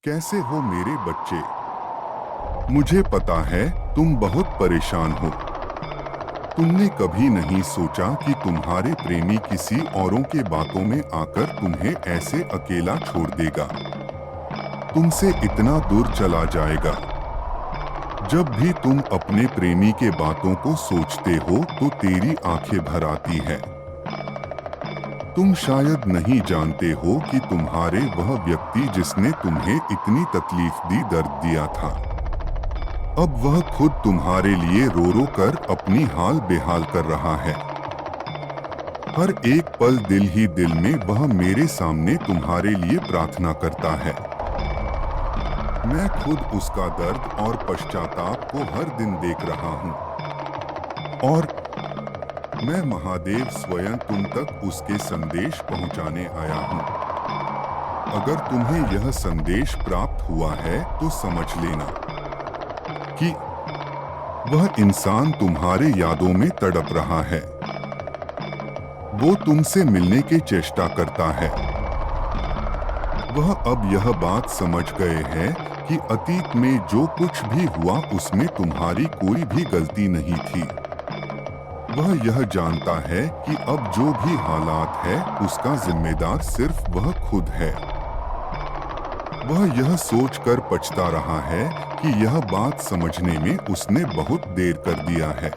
कैसे हो मेरे बच्चे? मुझे पता है तुम बहुत परेशान हो। तुमने कभी नहीं सोचा कि तुम्हारे प्रेमी किसी औरों के बातों में आकर तुम्हें ऐसे अकेला छोड़ देगा, तुमसे इतना दूर चला जाएगा। जब भी तुम अपने प्रेमी के बातों को सोचते हो तो तेरी आंखें भर आती है। तुम शायद नहीं जानते हो कि तुम्हारे वह व्यक्ति जिसने तुम्हें इतनी तकलीफ दी, दर्द दिया था, अब वह खुद तुम्हारे लिए रो रो कर अपनी हाल बेहाल कर रहा है। हर एक पल दिल ही दिल में वह मेरे सामने तुम्हारे लिए प्रार्थना करता है। मैं खुद उसका दर्द और पश्चाताप को हर दिन देख रहा हूँ, और मैं महादेव स्वयं तुम तक उसके संदेश पहुँचाने आया हूँ। अगर तुम्हें यह संदेश प्राप्त हुआ है तो समझ लेना कि वह इंसान तुम्हारे यादों में तड़प रहा है। वो तुमसे मिलने की चेष्टा करता है। वह अब यह बात समझ गए हैं कि अतीत में जो कुछ भी हुआ उसमें तुम्हारी कोई भी गलती नहीं थी। वह यह जानता है कि अब जो भी हालात है उसका जिम्मेदार सिर्फ वह खुद है। वह यह सोचकर पछता रहा है कि यह बात समझने में उसने बहुत देर कर दिया है।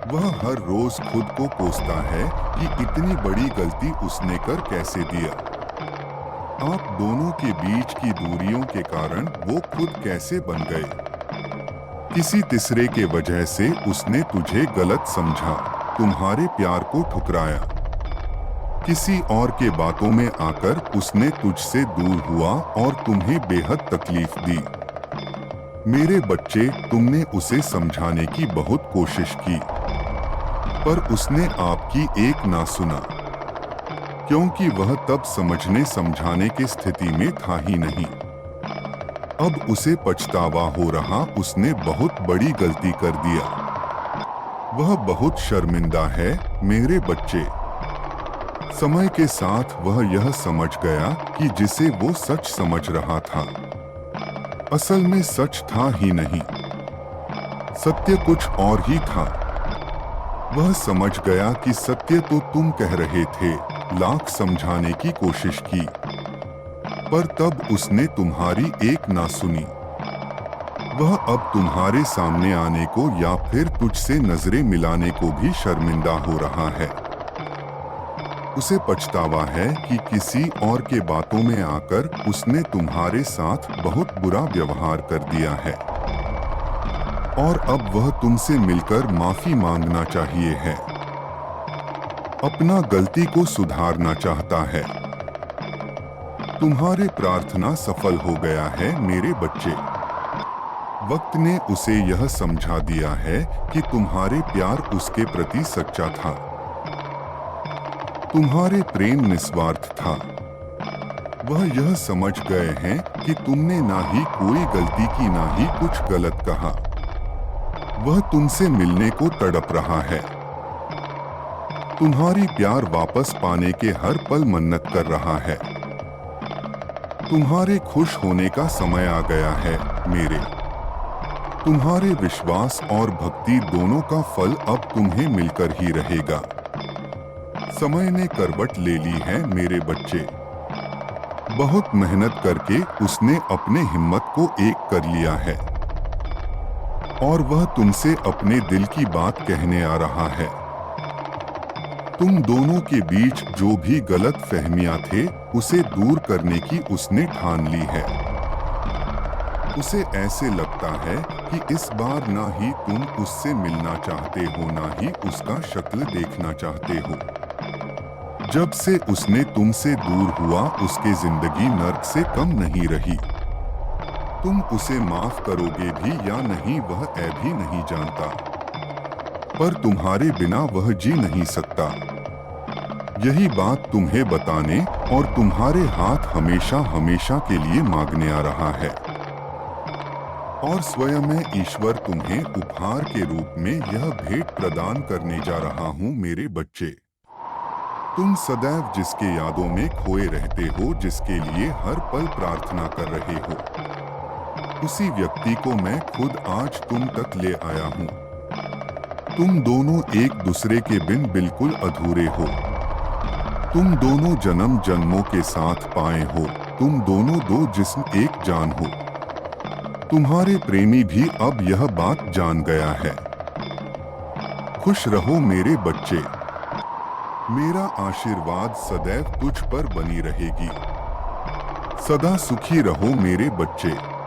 वह हर रोज खुद को कोसता है कि इतनी बड़ी गलती उसने कर कैसे दिया। आप दोनों के बीच की दूरियों के कारण वो खुद कैसे बन गए। किसी तीसरे के वजह से उसने तुझे गलत समझा, तुम्हारे प्यार को ठुकराया। किसी और के बातों में आकर उसने तुझसे दूर हुआ और तुम्हें बेहद तकलीफ दी। मेरे बच्चे, तुमने उसे समझाने की बहुत कोशिश की, पर उसने आपकी एक ना सुना, क्योंकि वह तब समझने समझाने की स्थिति में था ही नहीं। अब उसे पछतावा हो रहा, उसने बहुत बड़ी गलती कर दिया। वह बहुत शर्मिंदा है मेरे बच्चे। समय के साथ वह यह समझ गया कि जिसे वो सच समझ रहा था, असल में सच था ही नहीं, सत्य कुछ और ही था। वह समझ गया कि सत्य तो तुम कह रहे थे, लाख समझाने की कोशिश की, पर तब उसने तुम्हारी एक ना सुनी। वह अब तुम्हारे सामने आने को या फिर तुझसे नजरें मिलाने को भी शर्मिंदा हो रहा है। उसे पछतावा है कि किसी और के बातों में आकर उसने तुम्हारे साथ बहुत बुरा व्यवहार कर दिया है, और अब वह तुमसे मिलकर माफी मांगना चाहिए है, अपना गलती को सुधारना चाहता है। तुम्हारे प्रार्थना सफल हो गया है मेरे बच्चे। वक्त ने उसे यह समझा दिया है कि तुम्हारे प्यार उसके प्रति सच्चा था, तुम्हारे प्रेम निस्वार्थ था। वह यह समझ गए हैं कि तुमने ना ही कोई गलती की ना ही कुछ गलत कहा। वह तुमसे मिलने को तड़प रहा है, तुम्हारी प्यार वापस पाने के हर पल मन्नत कर रहा है। तुम्हारे खुश होने का समय आ गया है मेरे। तुम्हारे विश्वास और भक्ति दोनों का फल अब तुम्हें मिलकर ही रहेगा। समय ने करवट ले ली है मेरे बच्चे। बहुत मेहनत करके उसने अपने हिम्मत को एक कर लिया है, और वह तुमसे अपने दिल की बात कहने आ रहा है। तुम दोनों के बीच जो भी गलत फहमियां थे उसे दूर करने की उसने ठान ली है। उसे ऐसे लगता है कि इस बार ना ही तुम उससे मिलना चाहते हो ना ही उसका शक्ल देखना चाहते हो। जब से उसने तुमसे दूर हुआ उसकी जिंदगी नर्क से कम नहीं रही। तुम उसे माफ करोगे भी या नहीं वह भी नहीं जानता, पर तुम्हारे बिना वह जी नहीं सकता। यही बात तुम्हें बताने और तुम्हारे हाथ हमेशा हमेशा के लिए मांगने आ रहा है, और स्वयं मैं ईश्वर तुम्हें उपहार के रूप में यह भेंट प्रदान करने जा रहा हूँ मेरे बच्चे। तुम सदैव जिसके यादों में खोए रहते हो, जिसके लिए हर पल प्रार्थना कर रहे हो, उसी व्यक्ति को मैं खुद आज तुम तक ले आया हूँ। तुम दोनों एक दूसरे के बिन बिल्कुल अधूरे हो। तुम दोनों जन्म जन्मों के साथ पाए हो। तुम दोनों दो जिस्म एक जान हो। तुम्हारे प्रेमी भी अब यह बात जान गया है। खुश रहो मेरे बच्चे। मेरा आशीर्वाद सदैव तुझ पर बनी रहेगी। सदा सुखी रहो मेरे बच्चे।